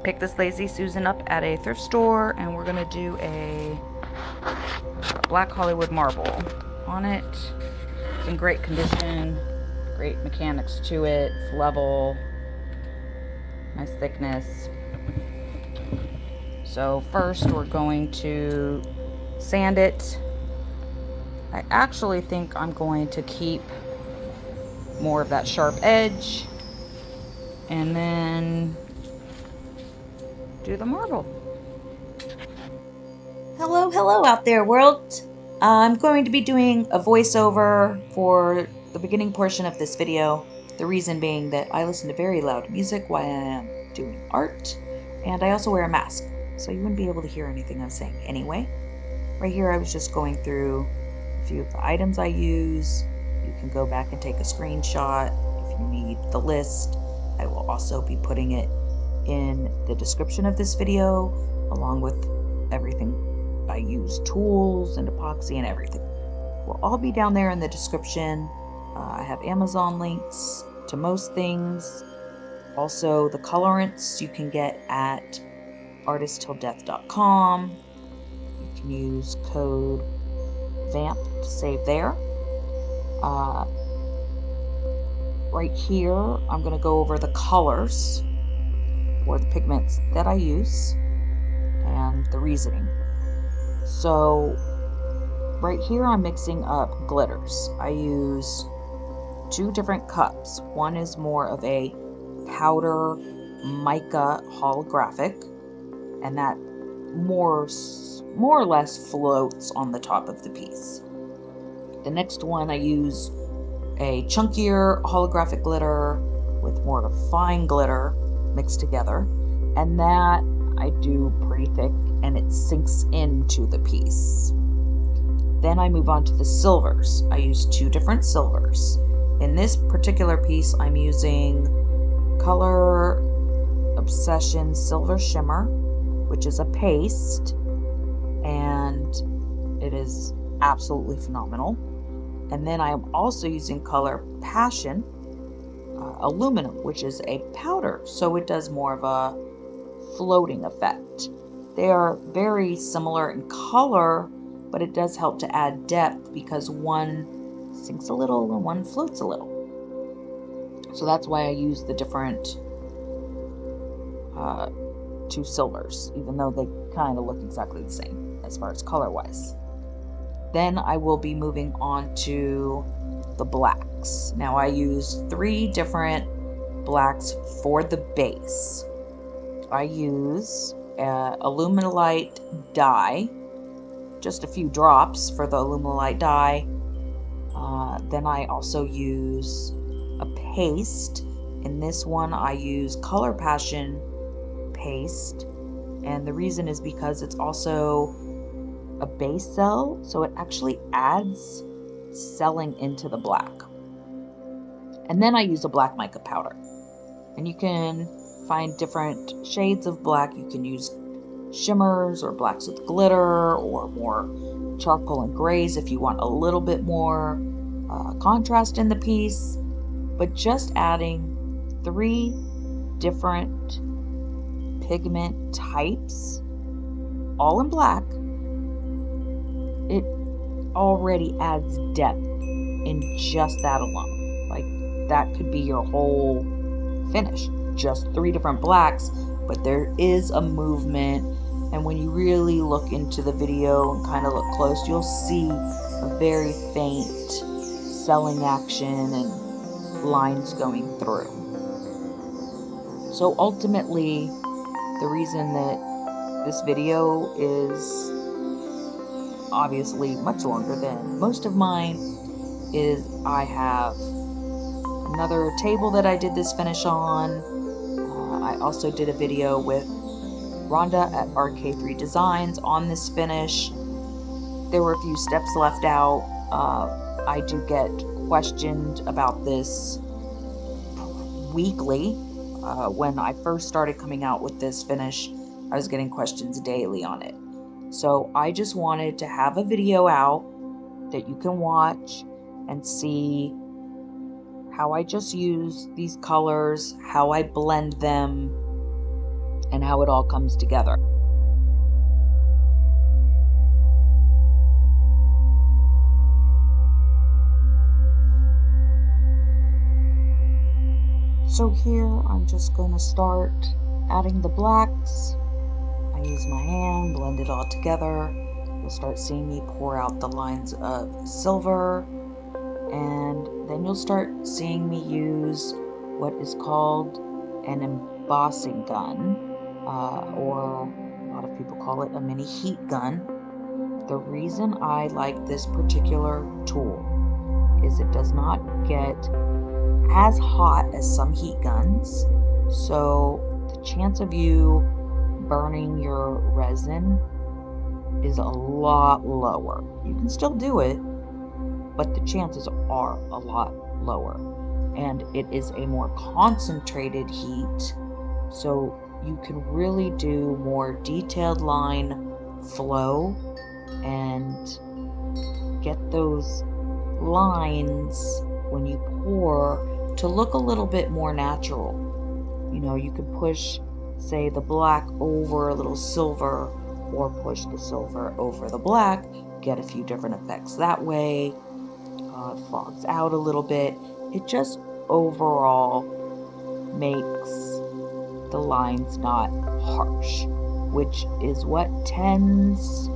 Picked this Lazy Susan up at a thrift store, and we're gonna do a black Hollywood marble on it. It's in great condition, great mechanics to it. It's level, nice thickness. So first we're going to sand it. I actually think I'm going to keep more of that sharp edge and then do the marble. Hello out there, world. I'm going to be doing a voiceover for the beginning portion of this video. The reason being that I listen to very loud music while I am doing art, and I also wear a mask, so you wouldn't be able to hear anything I'm saying anyway. Right here I was just going through a few of the items I use. You can go back and take a screenshot if you need the list. I will also be putting it in the description of this video, along with everything I use, tools and epoxy and everything. Will all be down there in the description. I have Amazon links to most things. Also, the colorants you can get at artisttilldeath.com. You can use code VAMP to save there. Right here, I'm going to go over the colors for the pigments that I use and the reasoning. So right here I'm mixing up glitters. I use 2 different cups. One is more of a powder mica holographic, and that more or less floats on the top of the piece. The next one I use a chunkier holographic glitter with more of a fine glitter mixed together, and that I do pretty thick and it sinks into the piece. Then I move on to the silvers. I use 2 different silvers. In this particular piece I'm using Color Obsesseion Silver Shimmer, which is a paste, and it is absolutely phenomenal. And then I am also using Color Passion Aluminum, which is a powder, so it does more of a floating effect. They are very similar in color, but it does help to add depth because one sinks a little and one floats a little. So that's why I use the different 2 silvers, even though they kind of look exactly the same as far as color wise. Then I will be moving on to the blacks. Now I use 3 different blacks for the base. I use Alumilite Dye, just a few drops for the Alumilite Dye. Then I also use a paste. In this one I use Color Passion paste, and the reason is because it's also a base cell, so it actually adds selling into the black. And then I use a black mica powder, and you can find different shades of black. You can use shimmers or blacks with glitter or more charcoal and grays if you want a little bit more contrast in the piece. But just adding 3 different pigment types, all in black, it already adds depth in just that alone. Like, that could be your whole finish, just 3 different blacks, but there is a movement, and when you really look into the video and kind of look close, you'll see a very faint selling action and lines going through. So ultimately, the reason that this video is obviously much longer than most of mine is I have another table that I did this finish on. I also did a video with Rhonda at RK3 Designs on this finish. There were a few steps left out. I do get questioned about this weekly. When I first started coming out with this finish, I was getting questions daily on it. So I just wanted to have a video out that you can watch and see how I just use these colors, how I blend them, and how it all comes together. So here I'm just going to start adding the blacks. I use my hand, blend it all together. You'll start seeing me pour out the lines of silver, and then you'll start seeing me use what is called an embossing gun, or a lot of people call it a mini heat gun. The reason I like this particular tool is it does not get as hot as some heat guns, so the chance of you burning your resin is a lot lower. You can still do it, but the chances are a lot lower. And it is a more concentrated heat, so you can really do more detailed line flow and get those lines when you pour to look a little bit more natural. You know, you could push, say, the black over a little silver, or push the silver over the black, get a few different effects that way. It fogs out a little bit. It just overall makes the lines not harsh, which is what tends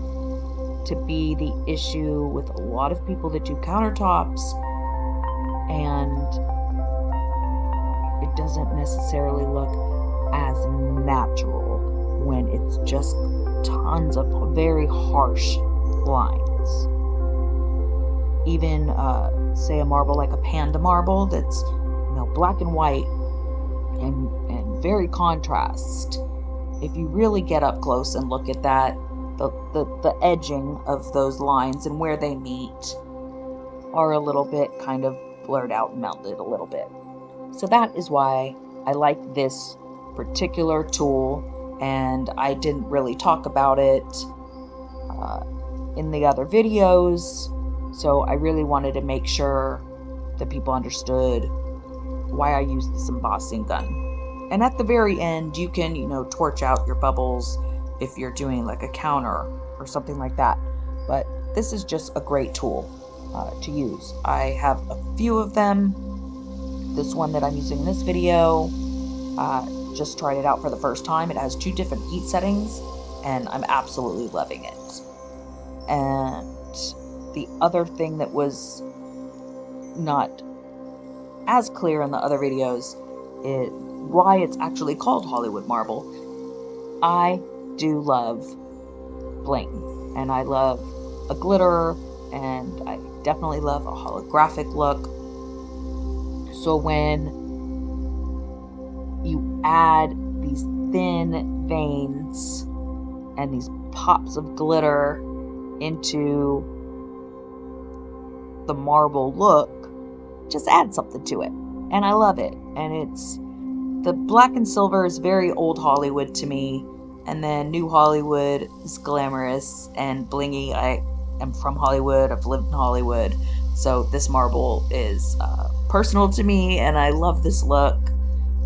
to be the issue with a lot of people that do countertops, and it doesn't necessarily look as natural when it's just tons of very harsh lines. Even say a marble like a panda marble that's, you know, black and white and very contrast. If you really get up close and look at that, the edging of those lines and where they meet are a little bit kind of blurred out and melted a little bit. So that is why I like this particular tool, and I didn't really talk about it in the other videos, so I really wanted to make sure that people understood why I use this embossing gun. And at the very end, you can, you know, torch out your bubbles if you're doing like a counter or something like that. But this is just a great tool to use. I have a few of them. This one that I'm using in this video, just tried it out for the first time. It has 2 different heat settings, and I'm absolutely loving it. And the other thing that was not as clear in the other videos is why it's actually called Hollywood marble. I do love bling, and I love a glitter, and I definitely love a holographic look. So when you add these thin veins and these pops of glitter into the marble look, just add something to it, and I love it. And it's the black and silver is very old Hollywood to me, and then new Hollywood is glamorous and blingy. I am from Hollywood, I've lived in Hollywood, so this marble is personal to me, and I love this look.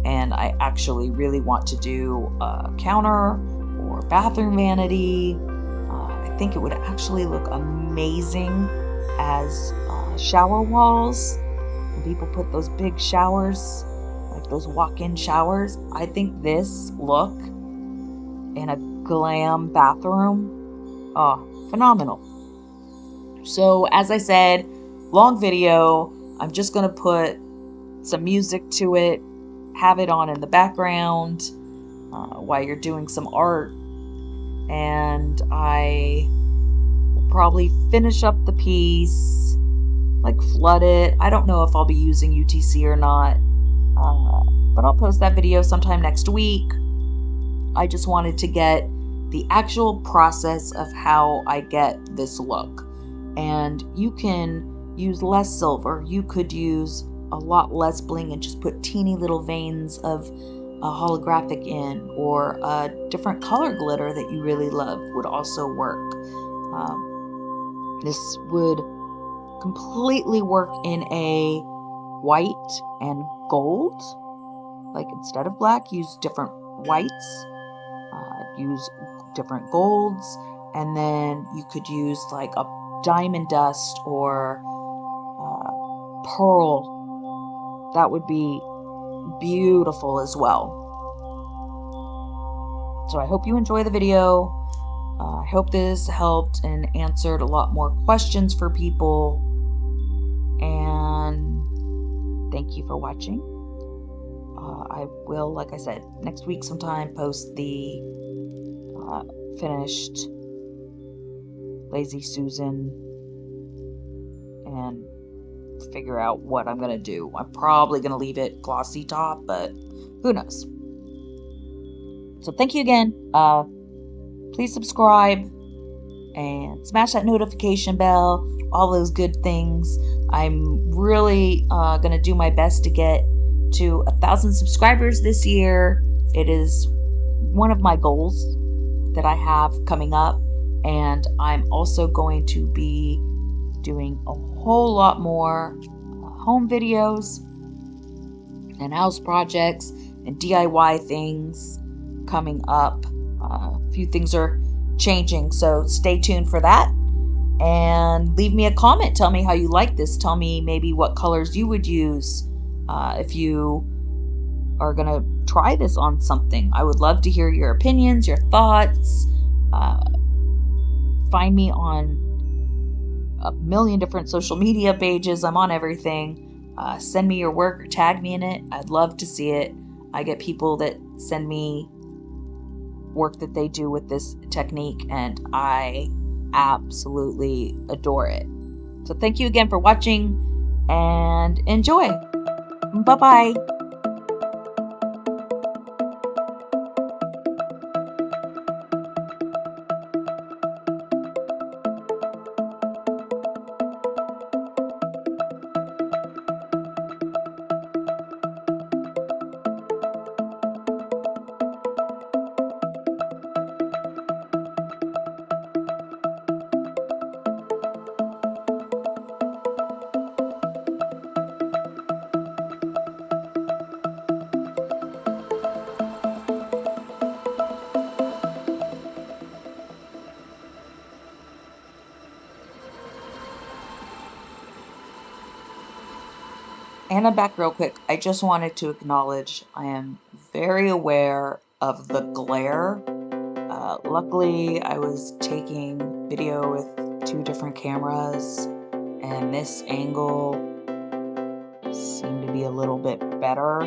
And I actually really want to do a counter or bathroom vanity. I think it would actually look amazing as shower walls. When people put those big showers, like those walk-in showers, I think this look in a glam bathroom, phenomenal. So as I said, long video. I'm just gonna put some music to it, have it on in the background while you're doing some art, and I will probably finish up the piece, like flood it. I don't know if I'll be using UTC or not, but I'll post that video sometime next week. I just wanted to get the actual process of how I get this look. And you can use less silver. You could use a lot less bling and just put teeny little veins of a holographic in, or a different color glitter that you really love would also work. This would completely work in a white and gold. Like instead of black, use different whites. use different golds, and then you could use like a diamond dust or pearl. That would be beautiful as well. So I hope you enjoy the video. I hope this helped and answered a lot more questions for people. And thank you for watching. I will, like I said, next week sometime post the finished Lazy Susan and figure out what I'm going to do. I'm probably going to leave it glossy top, but who knows. So thank you again. Please subscribe and smash that notification bell, all those good things. I'm really going to do my best to get to 1,000 subscribers this year. It is one of my goals that I have coming up, and I'm also going to be doing a whole lot more home videos and house projects and DIY things coming up. A few things are changing, so stay tuned for that. And leave me a comment. Tell me how you like this. Tell me maybe what colors you would use if you are going to try this on something. I would love to hear your opinions, your thoughts. Find me on a million different social media pages. I'm on everything. Send me your work or tag me in it. I'd love to see it. I get people that send me work that they do with this technique, and I absolutely adore it. So thank you again for watching, and enjoy. Bye-bye. And I'm back real quick. I just wanted to acknowledge I am very aware of the glare. Luckily, I was taking video with 2 different cameras, and this angle seemed to be a little bit better,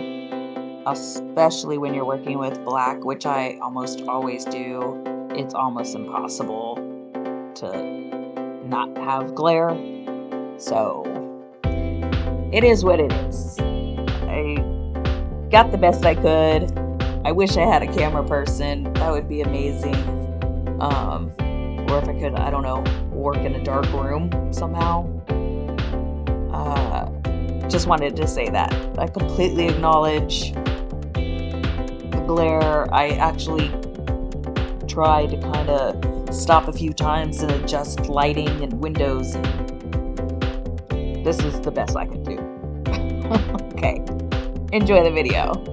especially when you're working with black, which I almost always do. It's almost impossible to not have glare. So it is what it is. I got the best I could. I wish I had a camera person. That would be amazing. Or if I could, I don't know, work in a dark room somehow. Just wanted to say that. I completely acknowledge the glare. I actually tried to kind of stop a few times and adjust lighting and windows. This is the best I could do. Okay. Enjoy the video.